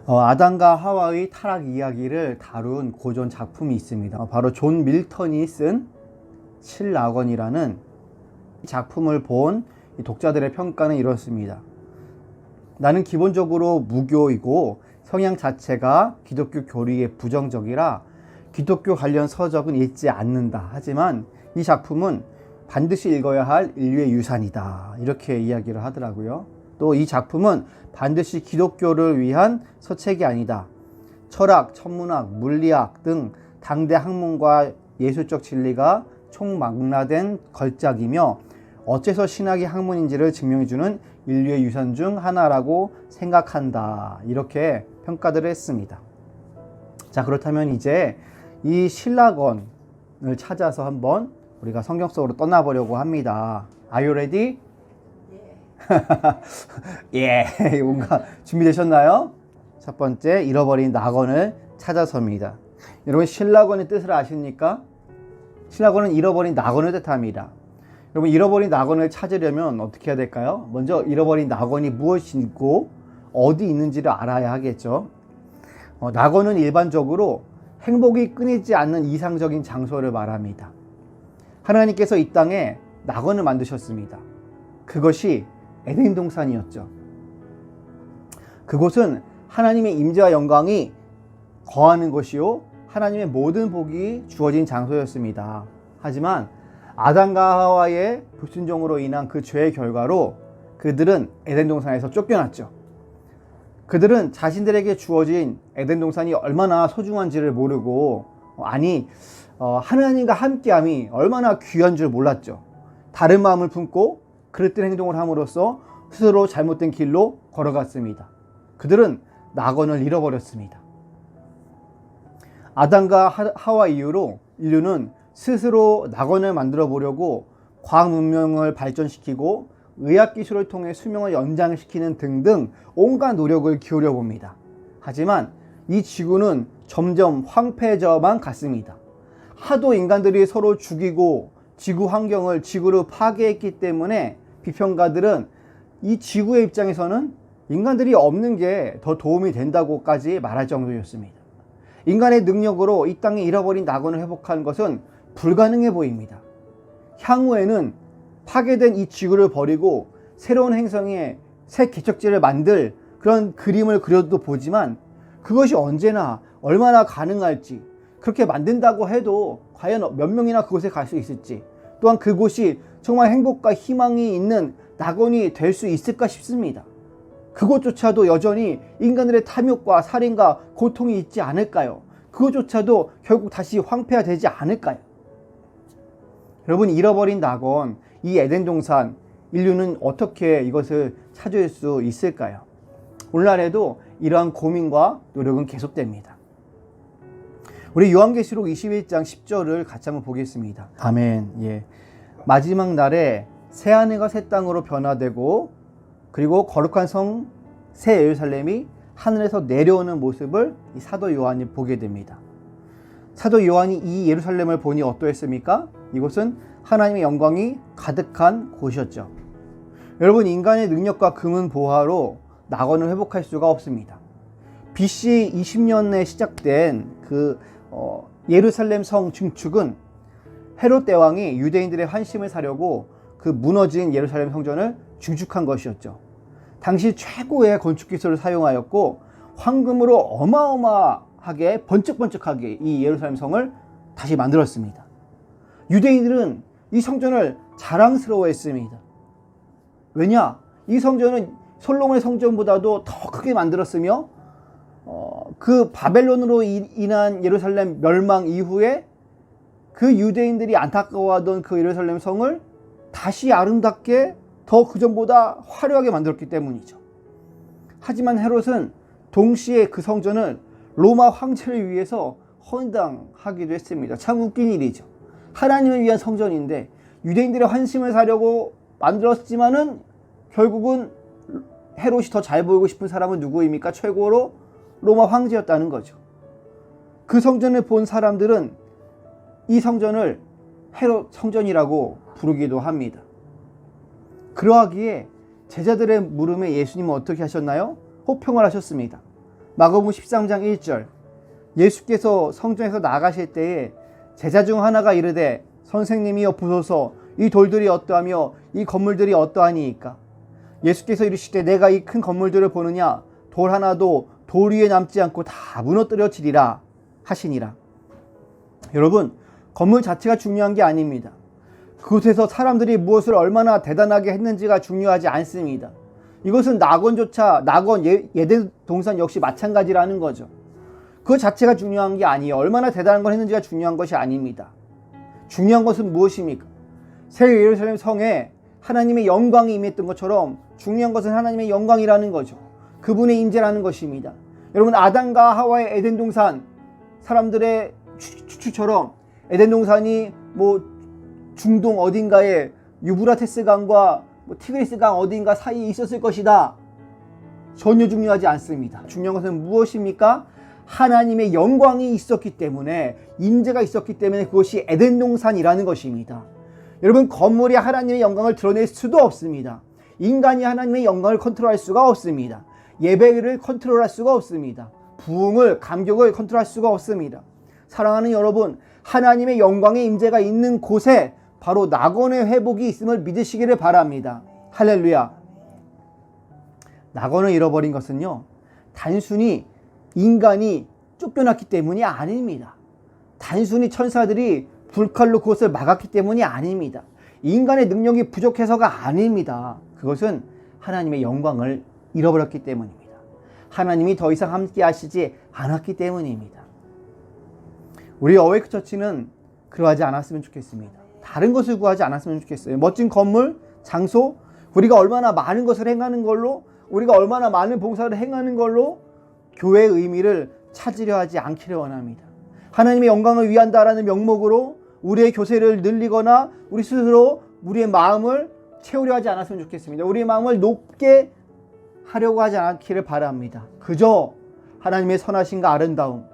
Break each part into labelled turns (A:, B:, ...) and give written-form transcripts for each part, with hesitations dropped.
A: 아담과 하와의 타락 이야기를 다룬 고전 작품이 있습니다. 바로 존 밀턴이 쓴 실낙원이라는 작품을 본 독자들의 평가는 이렇습니다. 나는 기본적으로 무교이고 성향 자체가 기독교 교리에 부정적이라 기독교 관련 서적은 읽지 않는다. 하지만 이 작품은 반드시 읽어야 할 인류의 유산이다. 이렇게 이야기를 하더라고요. 또 이 작품은 반드시 기독교를 위한 서책이 아니다. 철학, 천문학, 물리학 등 당대 학문과 예술적 진리가 총망라된 걸작이며 어째서 신학이 학문인지를 증명해주는 인류의 유산 중 하나라고 생각한다. 이렇게 평가들을 했습니다. 자, 그렇다면 이제 이 실낙원을 찾아서 한번 우리가 성경 속으로 떠나보려고 합니다. Are you ready? 예. 뭔가 준비되셨나요? 첫 번째, 잃어버린 낙원을 찾아서입니다. 여러분, 실낙원의 뜻을 아십니까? 실낙원은 잃어버린 낙원을 뜻합니다. 여러분, 잃어버린 낙원을 찾으려면 어떻게 해야 될까요? 먼저 잃어버린 낙원이 무엇이고 어디 있는지를 알아야 하겠죠. 낙원은 일반적으로 행복이 끊이지 않는 이상적인 장소를 말합니다. 하나님께서 이 땅에 낙원을 만드셨습니다. 그것이 에덴 동산이었죠. 그곳은 하나님의 임재와 영광이 거하는 곳이요 하나님의 모든 복이 주어진 장소였습니다. 하지만 아담과 하와의 불순종으로 인한 그 죄의 결과로 그들은 에덴 동산에서 쫓겨났죠. 그들은 자신들에게 주어진 에덴 동산이 얼마나 소중한지를 모르고 하나님과 함께함이 얼마나 귀한 줄 몰랐죠. 다른 마음을 품고 그릇된 행동을 함으로써 스스로 잘못된 길로 걸어갔습니다. 그들은 낙원을 잃어버렸습니다. 아담과 하와 이후로 인류는 스스로 낙원을 만들어 보려고 과학 문명을 발전시키고 의학기술을 통해 수명을 연장시키는 등등 온갖 노력을 기울여 봅니다. 하지만 이 지구는 점점 황폐해져만 갔습니다. 하도 인간들이 서로 죽이고 지구 환경을 지구로 파괴했기 때문에 비평가들은 이 지구의 입장에서는 인간들이 없는 게 더 도움이 된다고까지 말할 정도였습니다. 인간의 능력으로 이 땅에 잃어버린 낙원을 회복하는 것은 불가능해 보입니다. 향후에는 파괴된 이 지구를 버리고 새로운 행성에 새 개척지를 만들 그런 그림을 그려도 보지만 그것이 언제나 얼마나 가능할지, 그렇게 만든다고 해도 과연 몇 명이나 그곳에 갈 수 있을지, 또한 그곳이 정말 행복과 희망이 있는 낙원이 될 수 있을까 싶습니다. 그것조차도 여전히 인간들의 탐욕과 살인과 고통이 있지 않을까요? 그것조차도 결국 다시 황폐화되지 않을까요? 여러분, 잃어버린 낙원, 이 에덴 동산, 인류는 어떻게 이것을 찾을 수 있을까요? 오늘날에도 이러한 고민과 노력은 계속됩니다. 우리 요한계시록 21장 10절을 같이 한번 보겠습니다. 아멘. 예. 마지막 날에 새 하늘과 새 땅으로 변화되고 그리고 거룩한 성 새 예루살렘이 하늘에서 내려오는 모습을 이 사도 요한이 보게 됩니다. 사도 요한이 이 예루살렘을 보니 어떠했습니까? 이곳은 하나님의 영광이 가득한 곳이었죠. 여러분, 인간의 능력과 금은 보화로 낙원을 회복할 수가 없습니다. BC 20년에 시작된 예루살렘 성 증축은 헤롯 대왕이 유대인들의 환심을 사려고 그 무너진 예루살렘 성전을 증축한 것이었죠. 당시 최고의 건축 기술을 사용하였고 황금으로 어마어마하게 번쩍번쩍하게 이 예루살렘 성을 다시 만들었습니다. 유대인들은 이 성전을 자랑스러워했습니다. 왜냐? 이 성전은 솔로몬의 성전보다도 더 크게 만들었으며 그 바벨론으로 인한 예루살렘 멸망 이후에 그 유대인들이 안타까워하던 그 예루살렘 성을 다시 아름답게 더 그전보다 화려하게 만들었기 때문이죠. 하지만 헤롯은 동시에 그 성전을 로마 황제를 위해서 헌당하기도 했습니다. 참 웃긴 일이죠. 하나님을 위한 성전인데 유대인들의 환심을 사려고 만들었지만은 결국은 헤롯이 더 잘 보이고 싶은 사람은 누구입니까? 최고로 로마 황제였다는 거죠. 그 성전을 본 사람들은 이 성전을 헤롯 성전이라고 부르기도 합니다. 그러하기에 제자들의 물음에 예수님은 어떻게 하셨나요? 호평을 하셨습니다. 마가복음 13장 1절, 예수께서 성전에서 나가실 때에 제자 중 하나가 이르되 선생님이여 보소서 이 돌들이 어떠하며 이 건물들이 어떠하니이까. 예수께서 이르시되 내가 이 큰 건물들을 보느냐 돌 하나도 돌 위에 남지 않고 다 무너뜨려지리라 하시니라. 여러분, 건물 자체가 중요한 게 아닙니다. 그곳에서 사람들이 무엇을 얼마나 대단하게 했는지가 중요하지 않습니다. 이것은 낙원 예덴 동산 역시 마찬가지라는 거죠. 그 자체가 중요한 게 아니에요. 얼마나 대단한 걸 했는지가 중요한 것이 아닙니다. 중요한 것은 무엇입니까? 새 예루살렘 성에 하나님의 영광이 임했던 것처럼 중요한 것은 하나님의 영광이라는 거죠. 그분의 임재라는 것입니다. 여러분, 아담과 하와의 에덴 동산, 사람들의 추측처럼 에덴 동산이 중동 어딘가에 유브라테스 강과 티그리스 강 어딘가 사이에 있었을 것이다. 전혀 중요하지 않습니다. 중요한 것은 무엇입니까? 하나님의 영광이 있었기 때문에, 임재가 있었기 때문에 그것이 에덴 동산이라는 것입니다. 여러분, 건물이 하나님의 영광을 드러낼 수도 없습니다. 인간이 하나님의 영광을 컨트롤할 수가 없습니다. 예배를 컨트롤할 수가 없습니다. 부흥을, 감격을 컨트롤할 수가 없습니다. 사랑하는 여러분, 하나님의 영광의 임재가 있는 곳에 바로 낙원의 회복이 있음을 믿으시기를 바랍니다. 할렐루야. 낙원을 잃어버린 것은요, 단순히 인간이 쫓겨났기 때문이 아닙니다. 단순히 천사들이 불칼로 그것을 막았기 때문이 아닙니다. 인간의 능력이 부족해서가 아닙니다. 그것은 하나님의 영광을 잃어버렸기 때문입니다. 하나님이 더 이상 함께 하시지 않았기 때문입니다. 우리 어웨이크 처치는 그러하지 않았으면 좋겠습니다. 다른 것을 구하지 않았으면 좋겠어요. 멋진 건물, 장소, 우리가 얼마나 많은 것을 행하는 걸로, 우리가 얼마나 많은 봉사를 행하는 걸로 교회의 의미를 찾으려 하지 않기를 원합니다. 하나님의 영광을 위한다라는 명목으로 우리의 교세를 늘리거나 우리 스스로 우리의 마음을 채우려 하지 않았으면 좋겠습니다. 우리의 마음을 높게 하려고 하지 않기를 바랍니다. 그저 하나님의 선하심과 아름다움,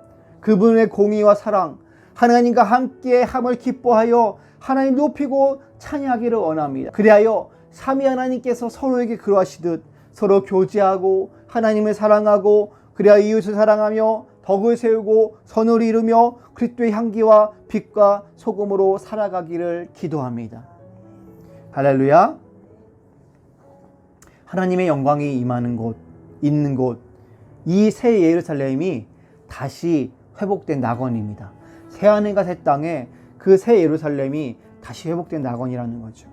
A: 그분의 공의와 사랑, 하나님과 함께 함을 기뻐하여 하나님 높이고 찬양하기를 원합니다. 그리하여 삼위 하나님께서 서로에게 그러하시듯 서로 교제하고 하나님을 사랑하고 그리하여 이웃을 사랑하며 덕을 세우고 선을 이루며 그리스도의 향기와 빛과 소금으로 살아가기를 기도합니다. 할렐루야. 하나님의 영광이 임하는 곳, 있는 곳, 이 새 예루살렘이 다시 회복된 낙원입니다. 새 하늘과 새 땅에 그 새 예루살렘이 다시 회복된 낙원이라는 거죠.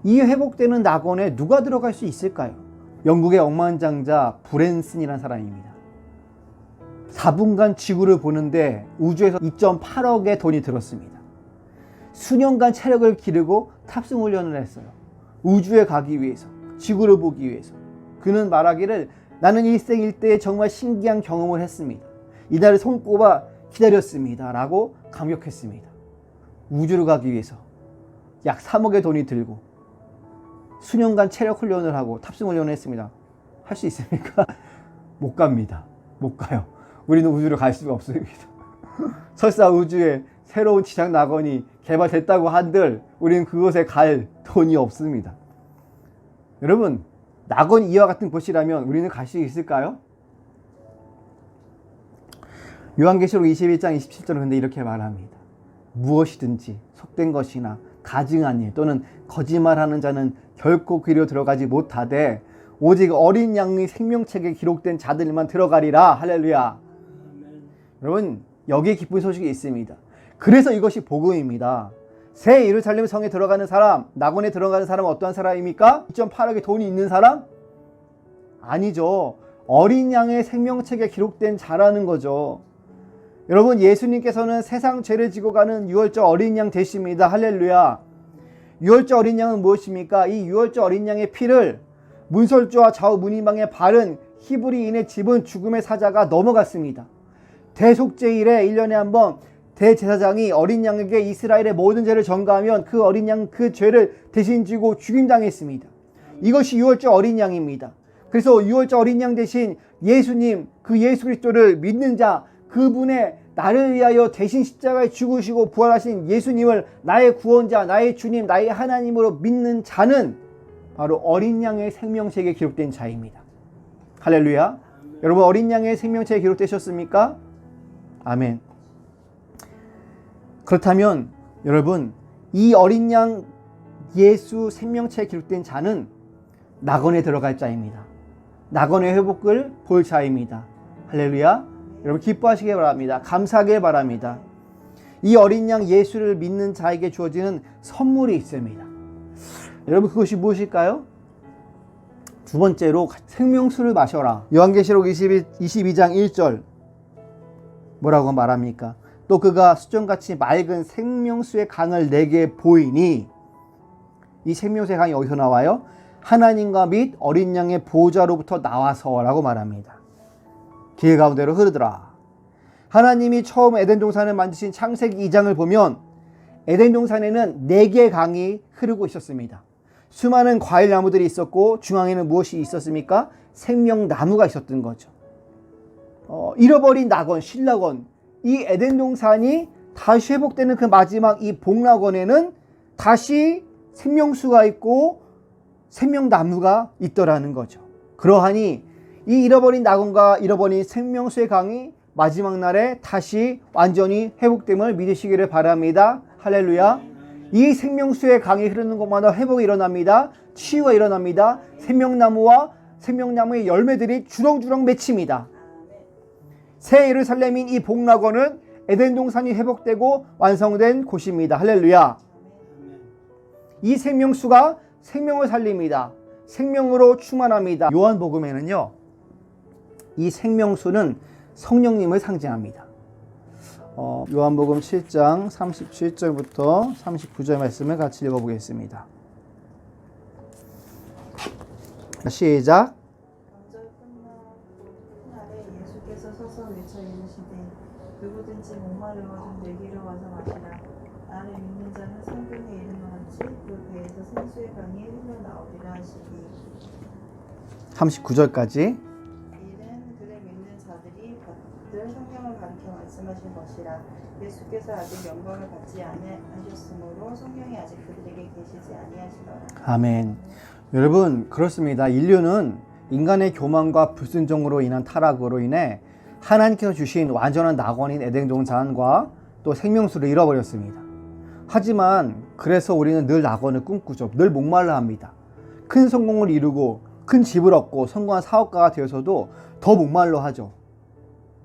A: 이 회복되는 낙원에 누가 들어갈 수 있을까요? 영국의 억만장자 브랜슨이라는 사람입니다. 4분간 지구를 보는데 우주에서 2.8억의 돈이 들었습니다. 수년간 체력을 기르고 탑승 훈련을 했어요. 우주에 가기 위해서, 지구를 보기 위해서. 그는 말하기를 나는 일생일대에 정말 신기한 경험을 했습니다. 이날을 손꼽아 기다렸습니다. 라고 감격했습니다. 우주를 가기 위해서 약 3억의 돈이 들고 수년간 체력 훈련을 하고 탑승 훈련을 했습니다. 할 수 있습니까? 못 갑니다. 못 가요. 우리는 우주를 갈 수가 없습니다. 설사 우주에 새로운 지상 낙원이 개발됐다고 한들 우리는 그곳에 갈 돈이 없습니다. 여러분, 낙원이 이와 같은 곳이라면 우리는 갈 수 있을까요? 요한계시록 21장 27절은 근데 이렇게 말합니다. 무엇이든지 속된 것이나 가증한 일 또는 거짓말하는 자는 결코 그리로 들어가지 못하되 오직 어린 양의 생명책에 기록된 자들만 들어가리라. 할렐루야. 여러분, 여기에 기쁜 소식이 있습니다. 그래서 이것이 복음입니다. 새 예루살렘 성에 들어가는 사람, 낙원에 들어가는 사람은 어떠한 사람입니까? 2.8억의 돈이 있는 사람? 아니죠. 어린 양의 생명책에 기록된 자라는 거죠. 여러분, 예수님께서는 세상 죄를 지고 가는 유월절 어린 양 되십니다. 할렐루야. 유월절 어린 양은 무엇입니까? 이 유월절 어린 양의 피를 문설주와 좌우 문희방에 바른 히브리인의 집은 죽음의 사자가 넘어갔습니다. 대속죄일에 1년에 한 번 대제사장이 어린 양에게 이스라엘의 모든 죄를 전가하면 그 어린 양 그 죄를 대신 지고 죽임당했습니다. 이것이 유월절 어린 양입니다. 그래서 유월절 어린 양 대신 예수님, 그 예수 그리스도를 믿는 자, 그분의 나를 위하여 대신 십자가에 죽으시고 부활하신 예수님을 나의 구원자, 나의 주님, 나의 하나님으로 믿는 자는 바로 어린 양의 생명책에 기록된 자입니다. 할렐루야. 여러분 어린 양의 생명체에 기록되셨습니까? 아멘. 그렇다면 여러분 이 어린 양 예수 생명체에 기록된 자는 낙원에 들어갈 자입니다. 낙원의 회복을 볼 자입니다. 할렐루야. 여러분 기뻐하시기 바랍니다. 감사하기 바랍니다. 이 어린 양 예수를 믿는 자에게 주어지는 선물이 있습니다. 여러분 그것이 무엇일까요? 두 번째로 생명수를 마셔라. 요한계시록 22장 1절 뭐라고 말합니까? 또 그가 수정같이 맑은 생명수의 강을 내게 보이니, 이 생명수의 강이 어디서 나와요? 하나님과 및 어린 양의 보호자로부터 나와서 라고 말합니다. 길 가운데로 흐르더라. 하나님이 처음 에덴 동산을 만드신 창세기 2장을 보면 에덴 동산에는 4개의 강이 흐르고 있었습니다. 수많은 과일 나무들이 있었고 중앙에는 무엇이 있었습니까? 생명나무가 있었던 거죠. 잃어버린 낙원, 신낙원, 이 에덴 동산이 다시 회복되는 그 마지막 이 복낙원에는 다시 생명수가 있고 생명나무가 있더라는 거죠. 그러하니 이 잃어버린 낙원과 잃어버린 생명수의 강이 마지막 날에 다시 완전히 회복됨을 믿으시기를 바랍니다. 할렐루야. 이 생명수의 강이 흐르는 곳마다 회복이 일어납니다. 치유가 일어납니다. 생명나무와 생명나무의 열매들이 주렁주렁 맺힙니다. 새 예루살렘인 이 복낙원은 에덴 동산이 회복되고 완성된 곳입니다. 할렐루야. 이 생명수가 생명을 살립니다. 생명으로 충만합니다. 요한복음에는요, 이 생명수는 성령님을 상징합니다. 요한복음 7장 37절부터 39절 말씀을 같이 읽어보겠습니다. 시작.
B: 명절 끝날에 예수께서 서서 외쳐 이르시되 누구든지 목마르거든 내게로 와서 마시라. 나를 믿는 자는 성경에 이른 것 같이 그 배에서 생수의 강이 흘러나오리라 하시니.
A: 39절까지.
B: 이는 그를 믿는 자들이 받들 성경을 가르쳐 말씀하신 것이라. 예수께서 아직 영광을 받지 아니하셨으므로 성령이 아직 그들에게 계시지 아니하시더라.
A: 아멘. 여러분 그렇습니다. 인류는 인간의 교만과 불순종으로 인한 타락으로 인해 하나님께서 주신 완전한 낙원인 에덴 동산과 또 생명수를 잃어버렸습니다. 하지만 그래서 우리는 늘 낙원을 꿈꾸죠. 늘 목말라 합니다. 큰 성공을 이루고 큰 집을 얻고 성공한 사업가가 되어서도 더 목말라 하죠.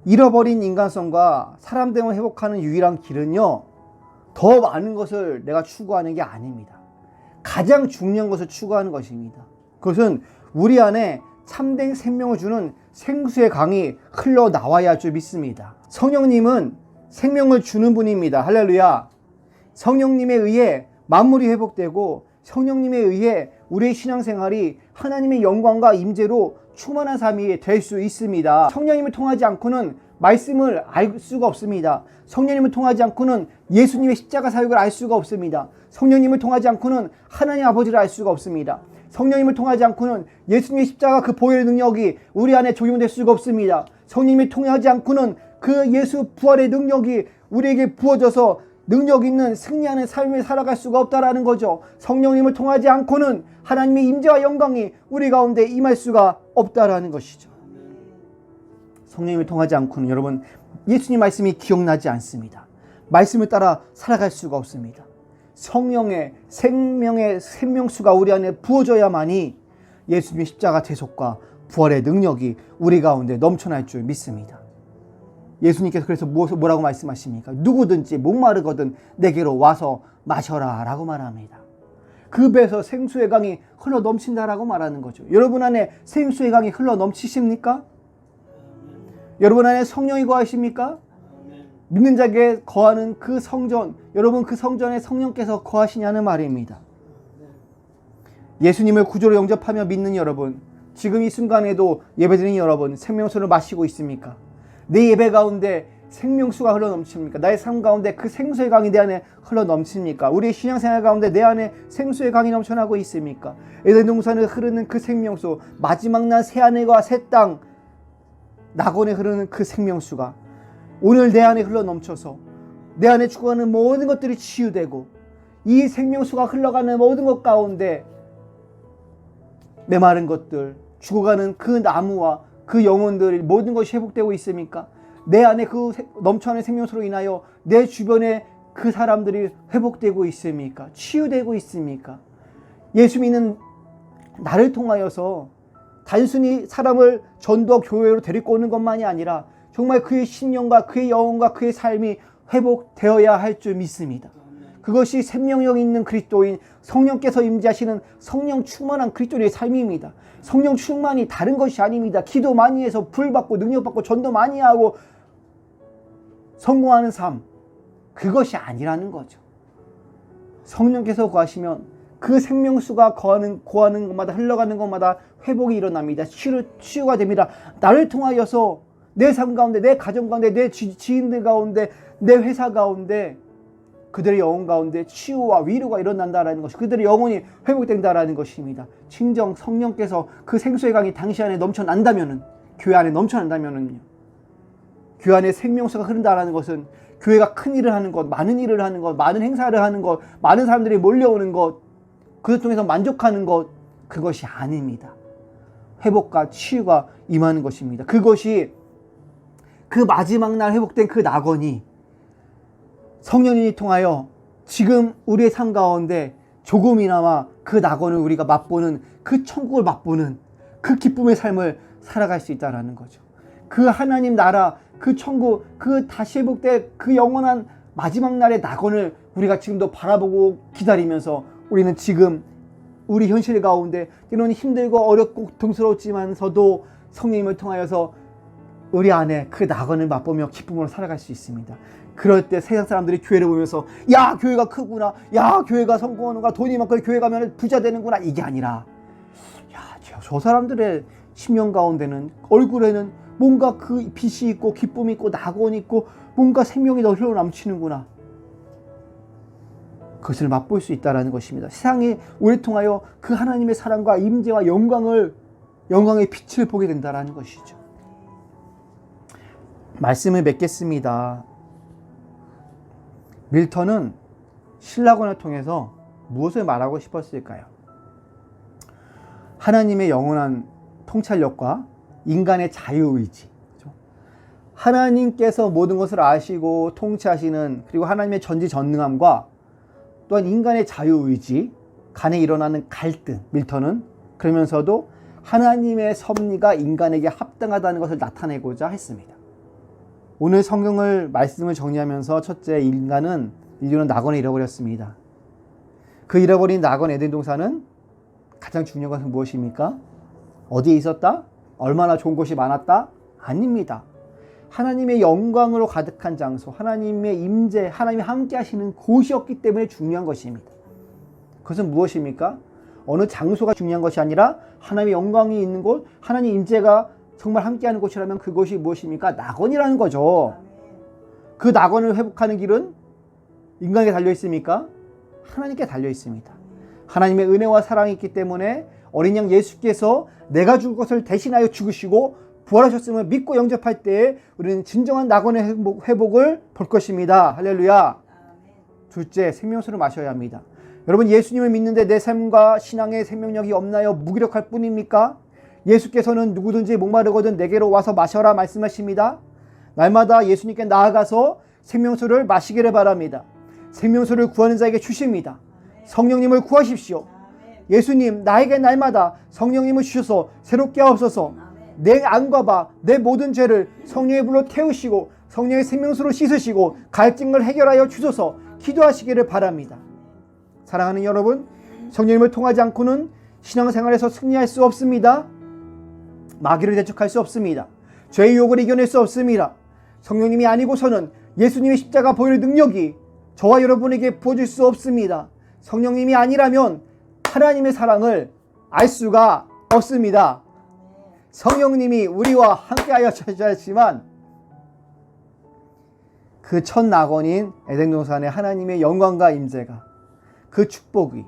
A: 잃어버린 인간성과 사람됨을 회복하는 유일한 길은요, 더 많은 것을 내가 추구하는 게 아닙니다. 가장 중요한 것을 추구하는 것입니다. 그것은 우리 안에 참된 생명을 주는 생수의 강이 흘러나와야 할 줄 믿습니다. 성령님은 생명을 주는 분입니다. 할렐루야. 성령님에 의해 만물이 회복되고 성령님에 의해 우리의 신앙생활이 하나님의 영광과 임재로 충만한 삶이 될 수 있습니다. 성령님을 통하지 않고는 말씀을 알 수가 없습니다. 성령님을 통하지 않고는 예수님의 십자가 사역을 알 수가 없습니다. 성령님을 통하지 않고는 하나님 아버지를 알 수가 없습니다. 성령님을 통하지 않고는 예수님의 십자가 그 보혈의 능력이 우리 안에 적용될 수가 없습니다. 성령님을 통하지 않고는 그 예수 부활의 능력이 우리에게 부어져서 능력 있는 승리하는 삶을 살아갈 수가 없다라는 거죠. 성령님을 통하지 않고는 하나님의 임재와 영광이 우리 가운데 임할 수가 없다라는 것이죠. 성령님을 통하지 않고는 여러분 예수님 말씀이 기억나지 않습니다. 말씀을 따라 살아갈 수가 없습니다. 성령의 생명의 생명수가 우리 안에 부어져야만이 예수님의 십자가 대속과 부활의 능력이 우리 가운데 넘쳐날 줄 믿습니다. 예수님께서 그래서 뭐라고 말씀하십니까? 누구든지 목마르거든 내게로 와서 마셔라 라고 말합니다. 그 배에서 생수의 강이 흘러 넘친다라고 말하는 거죠. 여러분 안에 생수의 강이 흘러 넘치십니까? 여러분 안에 성령이 거하십니까? 믿는 자에게 거하는 그 성전, 여러분 그 성전에 성령께서 거하시냐는 말입니다. 예수님을 구주로 영접하며 믿는 여러분, 지금 이 순간에도 예배드리는 여러분, 생명수를 마시고 있습니까? 내 예배 가운데 생명수가 흘러 넘칩니까? 나의 삶 가운데 그 생수의 강이 내 안에 흘러 넘칩니까? 우리의 신앙생활 가운데 내 안에 생수의 강이 넘쳐나고 있습니까? 에덴 동산에 흐르는 그 생명수, 마지막 날 새하늘과 새 땅, 낙원에 흐르는 그 생명수가 오늘 내 안에 흘러 넘쳐서 내 안에 죽어가는 모든 것들이 치유되고 이 생명수가 흘러가는 모든 것 가운데 메마른 것들, 죽어가는 그 나무와 그 영혼들 모든 것이 회복되고 있습니까? 내 안에 그 넘쳐나는 생명수로 인하여 내 주변에 그 사람들이 회복되고 있습니까? 치유되고 있습니까? 예수 믿는 나를 통하여서 단순히 사람을 전도와 교회로 데리고 오는 것만이 아니라 정말 그의 심령과 그의 영혼과 그의 삶이 회복되어야 할 줄 믿습니다. 그것이 생명력 있는 그리스도인, 성령께서 임재하시는 성령 충만한 그리스도인의 삶입니다. 성령 충만이 다른 것이 아닙니다. 기도 많이 해서 불 받고 능력 받고 전도 많이 하고 성공하는 삶, 그것이 아니라는 거죠. 성령께서 거하시면 그 생명수가 거하는 것마다, 흘러가는 것마다 회복이 일어납니다. 치유가 됩니다. 나를 통하여서 내 삶 가운데, 내 가정 가운데, 내 지인들 가운데, 내 회사 가운데, 그들의 영혼 가운데 치유와 위로가 일어난다라는 것이, 그들의 영혼이 회복된다라는 것입니다. 진정 성령께서 그 생수의 강이 당신 안에 넘쳐난다면은, 교회 안에 넘쳐난다면은요, 교회 안에 생명수가 흐른다라는 것은 교회가 큰 일을 하는 것, 많은 일을 하는 것, 많은 행사를 하는 것, 많은 사람들이 몰려오는 것, 그것 통해서 만족하는 것, 그것이 아닙니다. 회복과 치유가 임하는 것입니다. 그것이 그 마지막 날 회복된 그 낙원이 성령님이 통하여 지금 우리의 삶 가운데 조금이나마 그 낙원을 우리가 맛보는, 그 천국을 맛보는 그 기쁨의 삶을 살아갈 수 있다는 거죠. 그 하나님 나라, 그 천국, 그 다시 회복된 그 영원한 마지막 날의 낙원을 우리가 지금도 바라보고 기다리면서 우리는 지금 우리 현실 가운데 때로는 힘들고 어렵고 고통스럽지만서도 성령님을 통하여서 우리 안에 그 낙원을 맛보며 기쁨으로 살아갈 수 있습니다. 그럴 때 세상 사람들이 교회를 보면서 야, 교회가 크구나, 야, 교회가 성공하는구나, 돈이 많고 교회 가면 부자 되는구나, 이게 아니라 야, 저 사람들의 심령 가운데는, 얼굴에는 뭔가 그 빛이 있고 기쁨이 있고 낙원이 있고 뭔가 생명이 더 흘러넘치는구나, 그것을 맛볼 수 있다는 것입니다. 세상이 우리를 통하여 그 하나님의 사랑과 임재와 영광의 빛을 보게 된다는 것이죠. 말씀을 맺겠습니다. 밀턴은 신라권을 통해서 무엇을 말하고 싶었을까요? 하나님의 영원한 통찰력과 인간의 자유의지, 하나님께서 모든 것을 아시고 통치하시는, 그리고 하나님의 전지전능함과 또한 인간의 자유의지 간에 일어나는 갈등, 밀턴은 그러면서도 하나님의 섭리가 인간에게 합당하다는 것을 나타내고자 했습니다. 오늘 성경을 말씀을 정리하면서 첫째, 인류는 낙원을 잃어버렸습니다. 그 잃어버린 낙원 에덴 동산은 가장 중요한 것은 무엇입니까? 어디에 있었다? 얼마나 좋은 곳이 많았다? 아닙니다. 하나님의 영광으로 가득한 장소, 하나님의 임재, 하나님이 함께 하시는 곳이었기 때문에 중요한 것입니다. 그것은 무엇입니까? 어느 장소가 중요한 것이 아니라 하나님의 영광이 있는 곳, 하나님 임재가 정말 함께하는 곳이라면 그곳이 무엇입니까? 낙원이라는 거죠. 그 낙원을 회복하는 길은 인간에게 달려 있습니까? 하나님께 달려 있습니다. 하나님의 은혜와 사랑이 있기 때문에 어린 양 예수께서 내가 죽을 것을 대신하여 죽으시고 부활하셨음을 믿고 영접할 때에 우리는 진정한 낙원의 회복을 볼 것입니다. 할렐루야. 둘째, 생명수를 마셔야 합니다. 여러분, 예수님을 믿는데 내 삶과 신앙의 생명력이 없나요? 무기력할 뿐입니까? 예수께서는 누구든지 목마르거든 내게로 와서 마셔라 말씀하십니다. 날마다 예수님께 나아가서 생명수를 마시기를 바랍니다. 생명수를 구하는 자에게 주십니다. 성령님을 구하십시오. 예수님, 나에게 날마다 성령님을 주셔서 새롭게 하옵소서. 내 안과 바, 내 모든 죄를 성령의 불로 태우시고 성령의 생명수로 씻으시고 갈증을 해결하여 주소서. 기도하시기를 바랍니다. 사랑하는 여러분, 성령님을 통하지 않고는 신앙생활에서 승리할 수 없습니다. 마귀를 대적할 수 없습니다. 죄의 유혹을 이겨낼 수 없습니다. 성령님이 아니고서는 예수님의 십자가 보혈의 능력이 저와 여러분에게 부어질 수 없습니다. 성령님이 아니라면 하나님의 사랑을 알 수가 없습니다. 성령님이 우리와 함께하여 주셨지만 그 첫 낙원인 에덴 동산의 하나님의 영광과 임재가, 그 축복이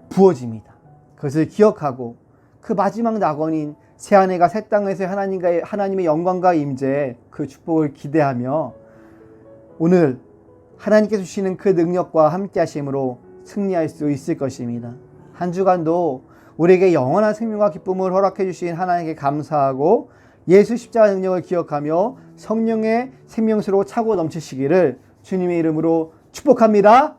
A: 부어집니다. 그것을 기억하고 그 마지막 낙원인 새하늘과 새 땅에서 하나님의 영광과 임재의 그 축복을 기대하며 오늘 하나님께서 주시는 그 능력과 함께 하심으로 승리할 수 있을 것입니다. 한 주간도 우리에게 영원한 생명과 기쁨을 허락해 주신 하나님께 감사하고 예수 십자가 능력을 기억하며 성령의 생명수로 차고 넘치시기를 주님의 이름으로 축복합니다.